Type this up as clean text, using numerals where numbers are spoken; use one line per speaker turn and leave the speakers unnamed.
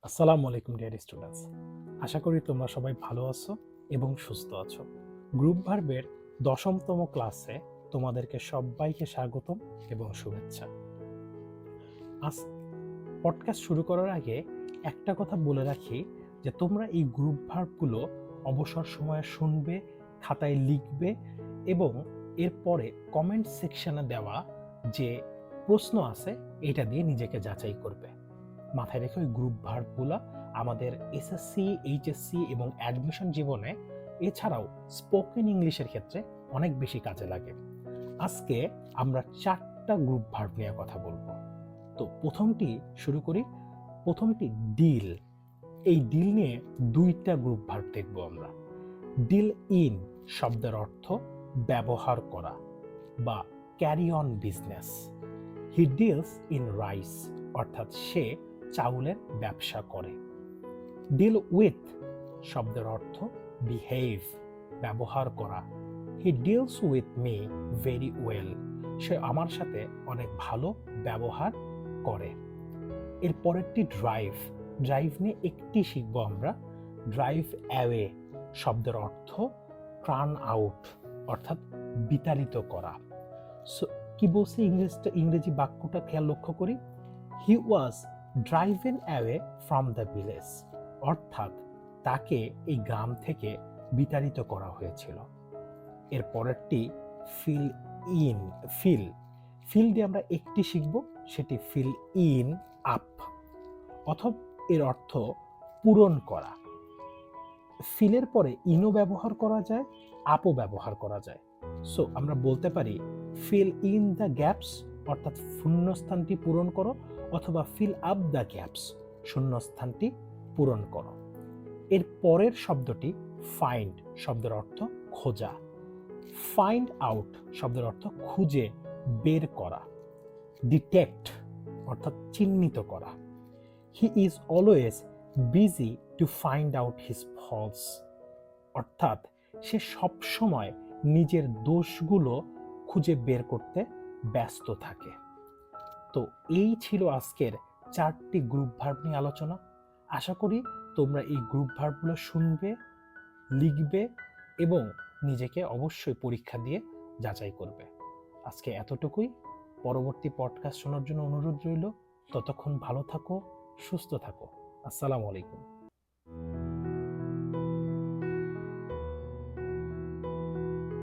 আসসালামু আলাইকুম dear students, আশা করি তোমরা সবাই ভালো আছো এবং সুস্থ আছো। গ্রুপ ভার্বের 10তম ক্লাসে তোমাদেরকে সবাইকে স্বাগতম এবং শুভেচ্ছা। আজ পডকাস্ট শুরু করার আগে একটা কথা বলে রাখি যে তোমরা এই গ্রুপ ভার্বগুলো অবসর সময়ে শুনবে, খাতায় লিখবে এবং এরপরে কমেন্ট সেকশনে দেওয়া যে প্রশ্ন আছে এটা দিয়ে নিজেকে যাচাই করবে। মাথায় রেখে ওই গ্রুপ ভার্বগুলো আমাদের এসএসসি, এইচএসসি এবং অ্যাডমিশন জীবনে এছাড়াও স্পোকেন ইংলিশের ক্ষেত্রে অনেক বেশি কাজে লাগে। আজকে আমরা 4টা গ্রুপ ভার্ব নিয়ে কথা বলবো। তো প্রথমটি শুরু করি। প্রথমটি ডিল। এই ডিল নিয়ে 2টা গ্রুপ ভার্ব দেখবো আমরা। ডিল ইন শব্দের অর্থ ব্যবহার করা বা carry on business. He deals in rice অর্থাৎ সে চাউলের ব্যবসা করে। ডিল উইথ শব্দের অর্থ বিহেভ ব্যবহার করা। He deals with me very well, সে আমার সাথে অনেক ভালো ব্যবহার করে। এর পরেরটি ড্রাইভ। ড্রাইভ নিয়ে একটি শিখবো আমরা। ড্রাইভ অ্যাওয়ে শব্দের অর্থ টার্ন আউট অর্থাৎ বিতাড়িত করা। কি বলছে ইংরেজি বাক্যটা খেয়াল লক্ষ্য করি। He was driven away from the village অর্থাৎ তাকে এই গ্রাম থেকে বিতাড়িত করা হয়েছিল। এর পরেরটি ফিল ইন। ফিল দিয়ে আমরা একটি শিখব, সেটি ফিল ইন আপ অথবা এর অর্থ পূরণ করা। ফিলের পরে ইনও ব্যবহার করা যায়, আপও ব্যবহার করা যায়। সো আমরা বলতে পারি ফিল ইন দ্য গ্যাপস অর্থাৎ শূন্যস্থানটি পূরণ করো, অথবা ফিল আপ দ্য গ্যাপস শূন্যস্থানটি পূরণ করো। এর পরের শব্দটি ফাইন্ড শব্দের অর্থ খোঁজা। ফাইন্ড আউট শব্দের অর্থ খুঁজে বের করা। ডিটেক্ট অর্থাৎ চিহ্নিত করা। He is always busy to find out his faults অর্থাৎ সে সবসময় নিজের দোষগুলো খুঁজে বের করতে ব্যস্ত থাকে। তো এই ছিল আজকের 4টি গ্রুপ ভার্ব নিয়ে আলোচনা। আশা করি তোমরা এই গ্রুপ ভার্বগুলো শুনবে, লিখবে এবং নিজেকে অবশ্যই পরীক্ষা দিয়ে যাচাই করবে। আজকে এতটুকুই। পরবর্তী পডকাস্ট শোনার জন্য অনুরোধ রইল। ততক্ষণ ভালো থাকো, সুস্থ থাকো। আসসালামু আলাইকুম।